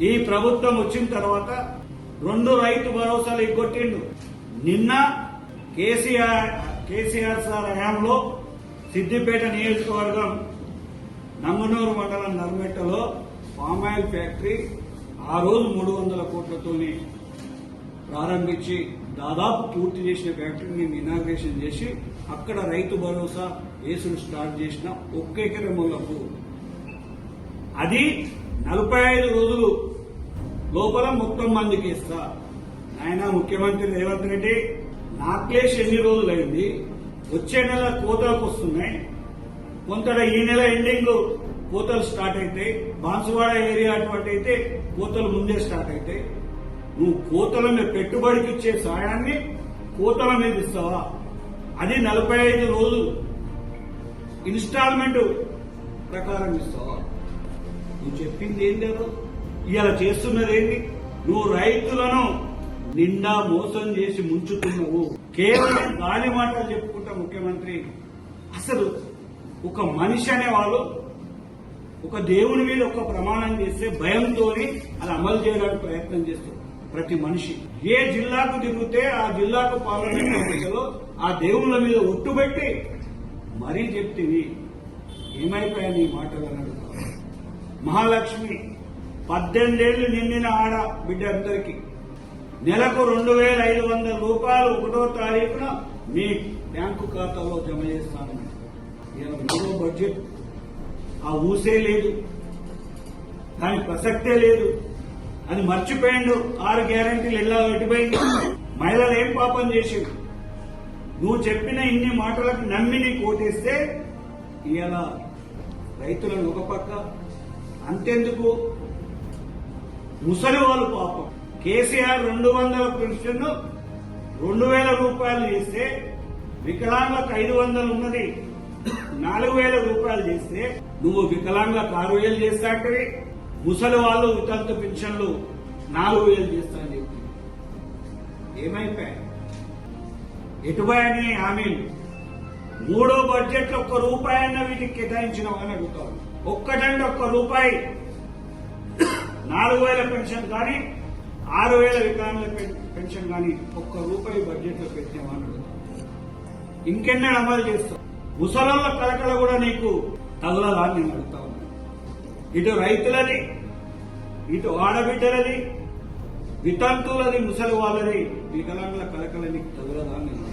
ఈ ప్రభుత్వం వచ్చిన తర్వాత 2 రైతు భరోసాలు ఎగ్గొట్టిండు. నిన్న కేసీఆర్ సార్ హయాంలో సిద్దిపేట నియోజకవర్గం నంగనూరు మండలం నర్మెట్టలో పామాయిల్ ఫ్యాక్టరీ ఆ రోజు 300 కోట్లతోనే ప్రారంభించి దాదాపు పూర్తి చేసిన ఫ్యాక్టరీని ఇనాగ్రేషన్ చేసి అక్కడ రైతు భరోసా వేసులు స్టార్ట్ చేసిన ఒక్క ఎకరములకు అది 45 రోజులు లోపల మొత్తం మందికి ఇస్తా. ఆయన ముఖ్యమంత్రి రేవంత్ రెడ్డి నాట్లేసి ఎన్ని రోజులైంది, వచ్చే నెల కోతలకు వస్తున్నాయి, కొంత ఈ నెల ఎండింగ్ కోతలు స్టార్ట్ అవుతాయి, బాన్సువాడ ఏరియా అటువంటి అయితే కోతలు ముందే స్టార్ట్ అవుతాయి. నువ్వు కోతల మీద పెట్టుబడికి ఇచ్చే సాయాన్ని కోతల మీద ఇస్తావా? అది 45 రోజులు ఇన్స్టాల్మెంట్ ప్రకారం ఇస్తావా? నువ్వు చెప్పింది ఏం లేదు, ఇలా చేస్తున్నది ఏంటి? నువ్వు రైతులను నిండా మోసం చేసి ముంచుతున్నావు. కేవలం గాలి మాటలు చెప్పుకుంటా ముఖ్యమంత్రి. అసలు ఒక మనిషి అనే వాళ్ళు ఒక దేవుని మీద ఒక ప్రమాణం చేస్తే భయంతో అది అమలు చేయడానికి ప్రయత్నం చేస్తారు ప్రతి మనిషి. ఏ జిల్లాకు తిరిగితే ఆ జిల్లాకు పార్లమెంట్ ఎన్నికలో ఆ దేవుళ్ళ మీద ఒట్టుబెట్టి మరీ చెప్తుంది. ఏమైపోయా నీ మాటలు అని అడుగుతారు. మహాలక్ష్మి 18 ఏళ్లు నిండిన ఆడ బిడ్డ అందరికీ నెలకు 2500 రూపాయలు 1వ తారీఖున మీ బ్యాంకు ఖాతాలో జమ చేస్తానని. ఇలా 3వ బడ్జెట్ ఆ ఊసే లేదు, దాని ప్రసక్తే లేదు. అది మర్చిపోయిండు. 6 గ్యారంటీలు ఎలా పెట్టిపోయింది. మహిళలు ఏం పాపం చేసిండు? నువ్వు చెప్పిన ఇన్ని మాటలకు నమ్మి నీకు ఓటేస్తే ఇలా రైతులను ఒక పక్క, అంతెందుకు ముసలి వాళ్ళు పాపం. కేసీఆర్ 200 పెన్షన్ 2000 రూపాయలు చేస్తే వికలాంగులకు 500 ఉన్నది 4000 రూపాయలు చేస్తే నువ్వు వికలాంగులకు 6000 చేస్తా అంటే ముసలి వాళ్ళు వితంతు పెన్షన్లు 4000 చేస్తా అని చెప్పి ఏమైపోయాయి? ఎటుపోయాని హామీలు? 3వ బడ్జెట్ లో ₹1 అన్న వీటికి కేటాయించినామని అడుగుతారు. ఒక్కటంటే ₹1 4000 పెన్షన్ కానీ 6000 వికలాంగుల పెన్షన్ కానీ ₹1 బడ్జెట్ లో పెట్టినామని అడుగుతారు. ఇంకెన్నడూ అమలు చేస్తాం? ముసలోళ్ళ కలకల కూడా నీకు తగలదా అని నేను అడుగుతా ఉన్నాను. ఇటు రైతులది, ఇటు ఆడబిడ్డలది, వితంతువులది, ముసలి వాళ్ళది, వికలాంగుల కలకల నీకు తగలదా అని నేను